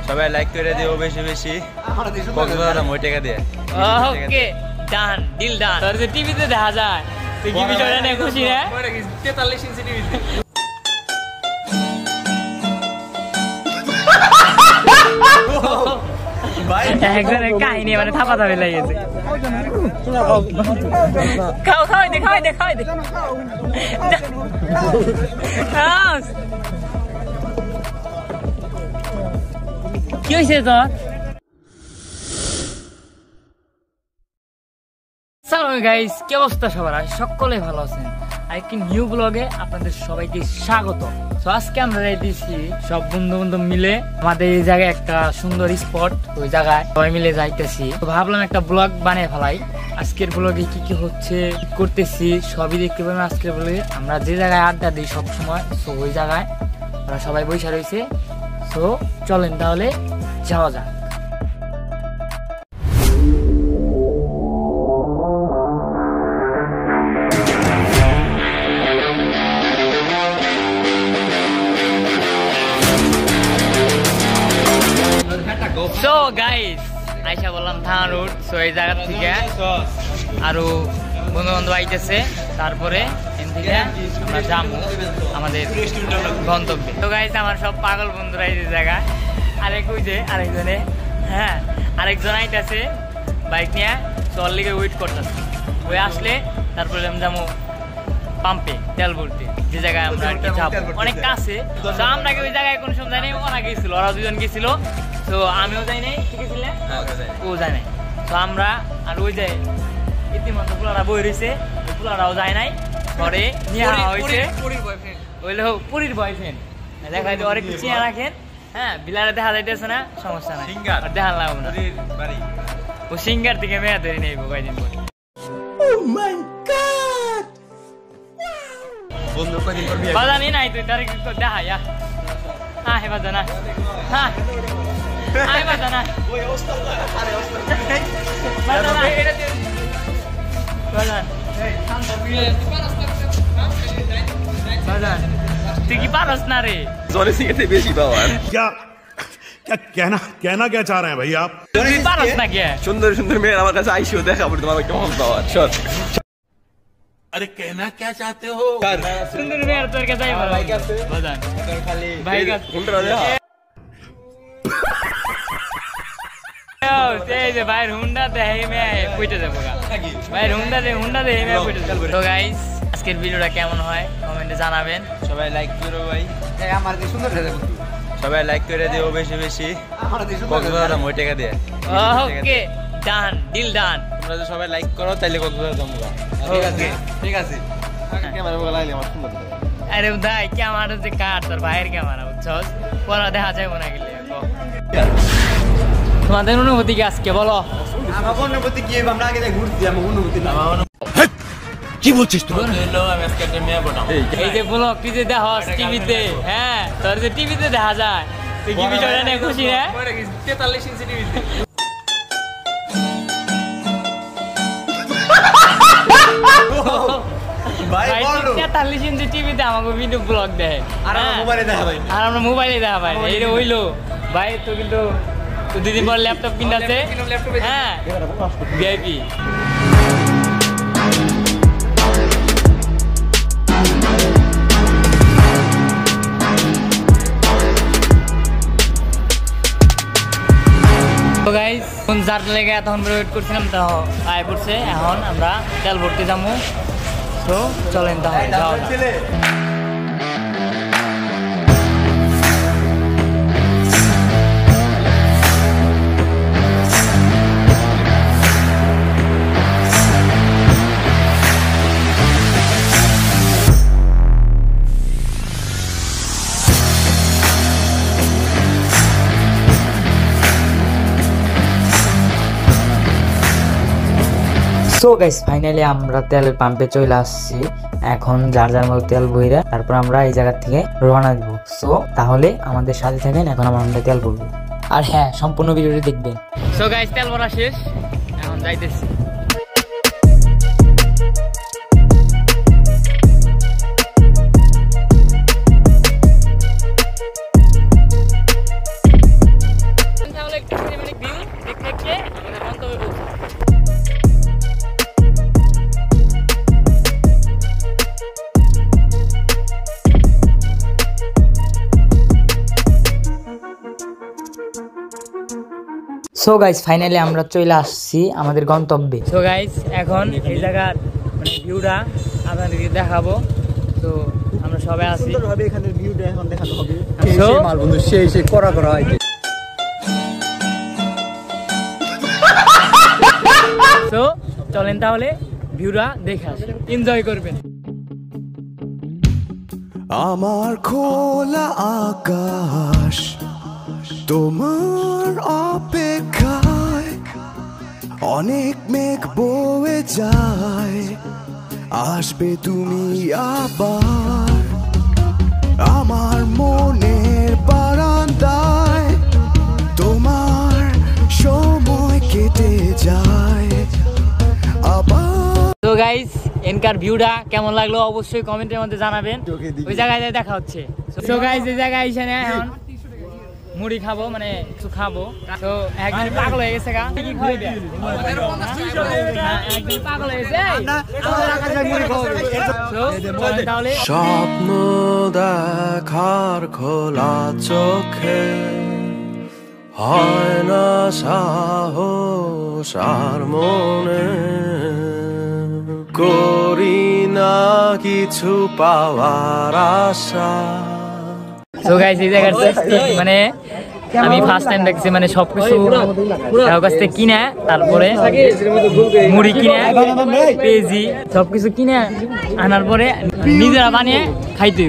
সবাই লাইক করে দিও বেশি বেশি কক্সবাজার মই টাকা দিয়ে ওকে ডান ডিল ডান তোর যে টিভিতে দেখা যায় তুই কি বিষয়টা নিয়ে খুশি না 43 ইঞ্চি টিভিতে একজনের কাহিনী মানে থাপা থাপে লেগেছে খাওয়াই দে কি হয়েছে তোর? সালাম গাইস, কি অবস্থা সবার? সকলে ভালো আছেন? আরেকটি নিউ ব্লগে আপনাদের সবাইকে স্বাগত। তো আজকে আমরা দিয়েছি সব বন্ধু মিলে আমাদের এই জায়গায় একটা সুন্দর স্পট, ওই জায়গায় সবাই মিলে যাইতেছি। তো ভাবলাম একটা ব্লগ বানিয়ে ফেলাই। আজকের ব্লগে কি কি হচ্ছে করতেছি সবই দেখতে পাবেন আজকের ব্লগে। আমরা যে জায়গায় আড্ডা দিই সব সময়, তো ওই জায়গায় আমরা সবাই বসে রয়েছে। তো চলেন তাহলে যাওয়া যাক। সো গাইস, আইসা বললাম থানা রোড। সো এই জায়গা থেকে আরো বন্ধু বান্ধব আইতেছে, তারপরে এখান থেকে আমরা যাবো আমাদের গন্তব্যে। তো গাইস, আমার সব পাগল বন্ধুরা এই জায়গা। আরেকজনে আরেকজন আইতেছে বাইক নিয়ে, চল লিগে ওয়েট করতেছে। ওই আসলে তারপরে আমি যাবো পাম্পে তেল ভরতে, যে জায়গায় আমরা যাবো অনেক কাছে। তো আমরা ওই জায়গায় কোনো সময় জানি, ওরা গেছিল, ওরা দুজন গেছিল। তো আমিও যাই নাই, ঠিক আছে, ও যায় নাই। তো আমরা আর ওই যে ইতিমধ্যে পুলারা বই রয়েছে, পুলারাও যায় নাই। পরে নিয়ে হয়েছে পুরীর বয়ফ্রেন্ড, দেখা যায় অনেক চিনা রাখেন। হ্যাঁ, বিলারে দেখা যাইতেছে না, সমস্যা নাই, দেখা লাগবো না। ও সিঙ্গার থেকে মেয়া ধরে নেইব কয়দিন পর। বাজানি নাই তুই তারিখ দেখা যা। হ্যাঁ হে বাজানা, হ্যাঁ বাজানা তুই কি পারস না রে? বেশি পাওয়ার क्या चाह रहे हैं भाई आप? তুই পারস না কে? সুন্দর সুন্দর মেয়ের আমার কাছে আইসিও দেখাবো তোমার কেমন পাওয়ার। চল। अरे कहना क्या चाहते हो? সুন্দর মেয়ের তোর কাছে বাজান খালি ভাই কাছে ভাইয়ের হুন্ডা দেহে মেয়ে পুইটে যাবো। ভাইয়ের হুন্ডা দেহে মেয়ে পুইটে যাবো। তো গাইস, আজকের ভিডিওটা কেমন হয় কমেন্টে জানাবেন। সবাই লাইক করো ভাই, আমার কি সুন্দর সবাই লাইক করে দিও বেশি বেশি কক্সবাজার মই টাকা দিয়ে। ওকে ডান ডিল ডান। তোমরা যদি সবাই লাইক করো তাহলে কক্সবাজার যাবো। ঠিক আছে ক্যামেরা বলা আইলে আমার সুন্দর। আরে ভাই ক্যামেরা যে কাট, তোর ভাইয়ের ক্যামেরা বুঝছস, পড়া দেখা যায় না গেলে। তোমাদের অনুভূতি কি আজকে বলো? আমার অনুভূতি কি, আমরা আগে ঘুরছি, আমার অনুভূতি না। কি বলছিস তুই? আমি আজকে একটা মেয়ে পড়াবো। এই যে ব্লগ তুই যে দেখস টিভিতে, হ্যাঁ তোর যে টিভিতে দেখা যায়, তুই কি বিষয়টা নিয়ে খুশি না? 43 ইঞ্চি টিভিতে ভাই 43 ইঞ্চি টিভিতে আমাকে ভিডিও ব্লগ দেয়, আর আমরা মোবাইলে দেখা ভাই। এই রে হইলো ভাই, তো কিন্তু দুদিন পর ল্যাপটপ কিনতেছে। হ্যাঁ ভিআইপি। তো গাইস, কোন যার লেগে এতক্ষণ ওয়েট করছিলাম, তো আয় পড়ছে। এখন আমরা তেল ভরতে যাবো। তো চলেন তাহলে যাওয়া যাক। সো গাইস, ফাইনালি আমরা তেলের পাম্পে চলে আসছি। এখন যার যার মতো তেল বইরা তারপর আমরা এই জায়গা থেকে রওনা দিব। সো তাহলে আমাদের সাথে থাকেন, এখন আমরা তেল ভরবো। আর হ্যাঁ, সম্পূর্ণ ভিডিওটি দেখবেন। সো গাইস, তেল ভরা শেষ, এখন যাইতেছি। সো গাইস ফাইনালি আমরা চলে আসছি আমাদের গন্তব্যে। সো গাইস এখন এই জায়গার মানে ভিউটা আপনাদেরকে দেখাবো। তো আমরা সবাই আছি, সুন্দরভাবে এখানের ভিউটা এখন দেখানো হবে। সেই মাল বন্ধু সেই করা হয়। তো চলেন তাহলে ভিউটা দেখে আসি, এনজয় করবেন। আমার খোলা আকাশ তোমার অপেক্ষায়, অনেক মেঘ বয়ে যায়, আসবে তুমি আবার আমার মনের বারান্দায়, তোমার সময় কেটে যায় আবার। তো গাইস এনকার ভিউটা কেমন লাগলো অবশ্যই কমেন্টের মধ্যে জানাবেন। ওই জায়গায় দেখা হচ্ছে। তো গাইস এই জায়গায় এসে এখন মুড়ি খাবো, মানে কিছু খাবো। তো একজন পাগল হয়ে গেছে, একজন পাগল হয়ে গেছে। তাহলে স্বপ্ন দেখার খোলা চোখে হয় না সাহস আর মনে, করি না কিছু পাওয়ার আশা। তো গাইস এই জায়গার মানে আমি ফার্স্ট টাইম দেখছি, মানে সবকিছু কারো কাছ থেকে কিনে, তারপরে মুড়ি কিনে, পেঁয়াজি সবকিছু কিনে আনার পরে নিজেরা বানিয়ে খাইতে।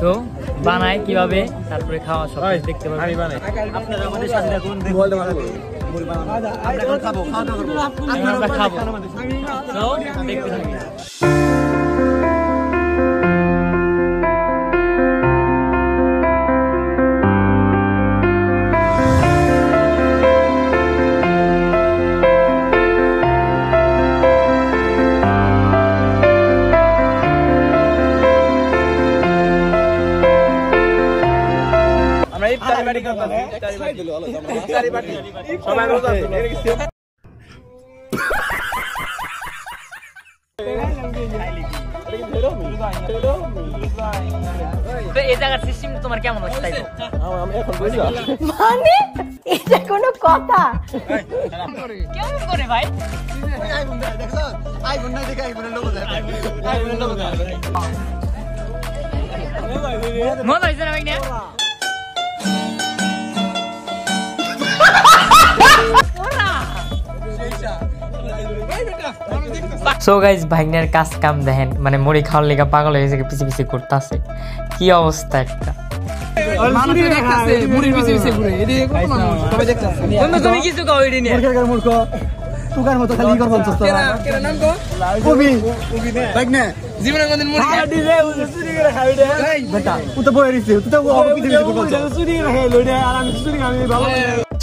তো বানায় কিভাবে, তারপরে খাওয়া সব দেখতে পাবেন। আমরা খাবো, তো দেখতে থাকি। এই জায়গার সিস্টেম তোমার কেমন হচ্ছে? তাই মানে এটা কোনো কথা? কেমন করে ভাই? মজা হয়েছে না ভাই? না সো গাইস ভাইনের কাজ কাম দেখেন, মানে মুড়ি খাওয়ার লেগে পাগল হয়ে গেছে, পিছে পিছে করতেছে। কি অবস্থা একটা, তুমি কিছু খাও এটি নিয়ে তুকার মতো খালি কর বলছস তো নাম কো কবি ভাই না জীবনে কোনদিন মুড়ি খাই দিলে চুরি করে খাই দে এই বেটা ও তো বই রইছে তুই তো অবকি দিবি চুরি করে খাই লইডে আর আমি চুরি আমি ভালো।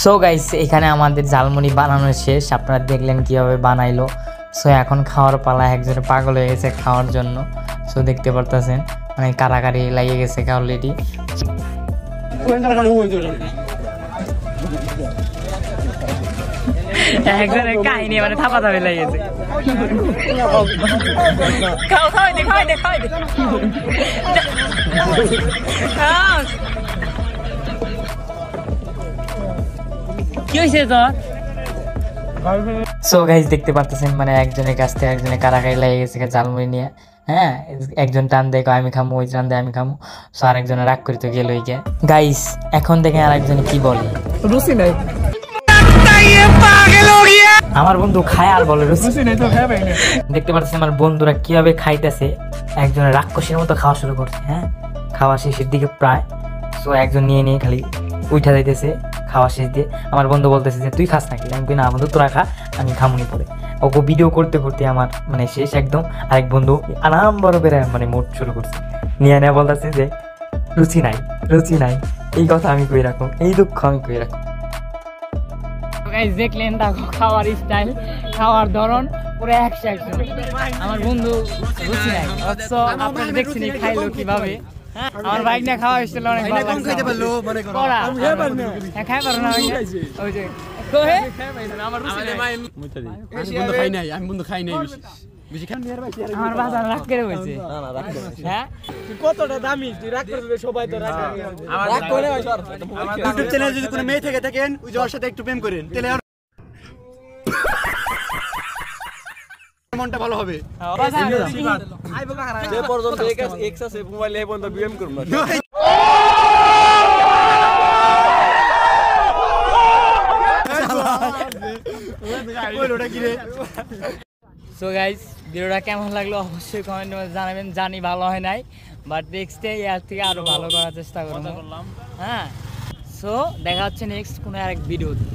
সো গাইস এখানে আমাদের ঝালমুড়ি বানানো শেষ, আপনারা দেখলেন কিভাবে বানাইলো। সো এখন খাওয়ার পালা, একজনে পাগল হয়ে গেছে খাওয়ার জন্য। সো দেখতে পারতেছেন মানে কারাকারি লাগিয়ে গেছে অলরেডি। একজনের কাহিনী মানে থাপা থাপে লাগিয়েছে। কি হয়েছে তোর? সো গাইস দেখতে পারতেছেন মানে একজনের কাছ থেকে একজনের কারাকারি লেগে গেছে ঝালমুড়ি নিয়ে। হ্যাঁ একজন টান দেয় আমি খামো, ওই টান দেয় আমি খামো। সো আরেকজনে রাগ করতে গেল গাইস। এখন দেখেন আরেকজনে কি বলে, রুচি নাই। আমার বন্ধু খায় আর বলে রুচি নাই তো খায়। দেখতে পাচ্ছেন আমার বন্ধুরা কিভাবে খাইতেছে, একজনের রাক্ষসের মতো খাওয়া শুরু করছে। হ্যাঁ খাওয়া শেষের দিকে প্রায়। সো একজন নিয়ে নিয়ে খালি উঠা যাইতেছে খাওয়া শেষ দিয়ে। আমার বন্ধু বলতেছে যে তুই খাস নাকি? আমি না বন্ধু তোরা খা, আমি খামুনি পরে। ওকে ভিডিও করতে করতে আমার মানে শেষ একদম। আরেক বন্ধু আরাম বরফের মানে মুড শুরু করছে, নিয়ে নেওয়া বলতেছে যে রুচি নাই, রুচি নাই। এই কথা আমি কই রাখুন, এই দুঃখ আমি কই রাখুন। দেখলেন দেখো খাওয়ার স্টাইল, খাওয়ার ধরন পুরো 100। আমার বন্ধু রুচি নাই, অথচ আপনারা দেখছেন খাইলো কিভাবে। আমার বাইক না খাওয়া হয়েছিল অনেক ভালো লাগছে। খাইতে পারলো মানে করা খাই পারো না ওই যে কোহে আমার রুচি নাই। আমি বন্ধু খাই নাই বেশি। আমার বাজার রাগ করে বলছে হ্যাঁ কতটা দামি তুই রাগ করবে সবাই তো রাগ করে ইউটিউব চ্যানেলে যদি কোনো মেয়ে থেকে থাকেন ওই যাওয়ার সাথে একটু প্রেম করেন তাহলে আর মনটা ভালো হবে যে পর্যন্ত এক্স আছে মোবাইলে এই পর্যন্ত বিএম করব না সো গাইস ভিডিওটা কেমন লাগলো অবশ্যই কমেন্টে জানাবেন জানি ভালো হয় নাই বাট নেক্সট ডে এর থেকে আরো ভালো করার চেষ্টা করব হ্যাঁ সো দেখা হচ্ছে নেক্সট কোনো আরেক ভিডিওতে